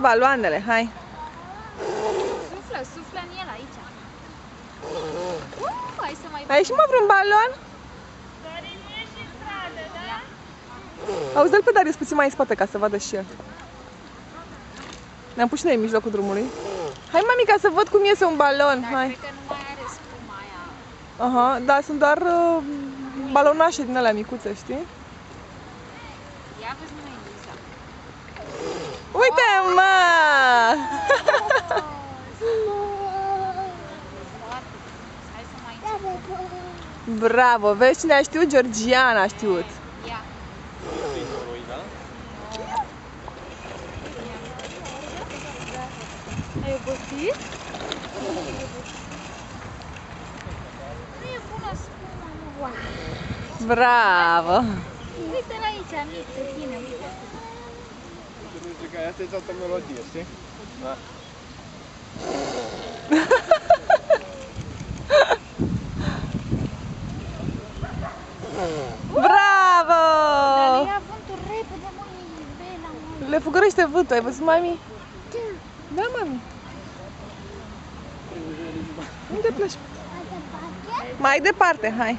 baloanele, hai. Suflă, suflă în el aici. Hai să mai... Ai și mă vreun balon? Dorin, nu ești în stradă, da? Auzi, dă-l pe Darius puțin mai în spate ca să vadă și el. Ne-am pus și noi în mijlocul drumului. Hai, mami, ca să văd cum iese un balon. Dar Hai. cred că nu mai are spuma aia. Aha, da, sunt doar balonașe din alea micuțe, știi? Ia văzi numai Eliza. Uite, mă! Foarte frumos. Hai să mai încercăm. Bravo, vezi cine a știut? Georgiana a știut. Ia. Ai obosit? Nu e bună spuma, nu. Wow. Bravo! Uite-l aici, mic, pe tine, uite. Zice că asta e altă melodie, știi? Da. Bravo! Dar le ia vântul repede, măi, Bela, măi. Le fugărește vântul, ai văzut, mami? Da, mami. Unde pleci? Mai departe, hai.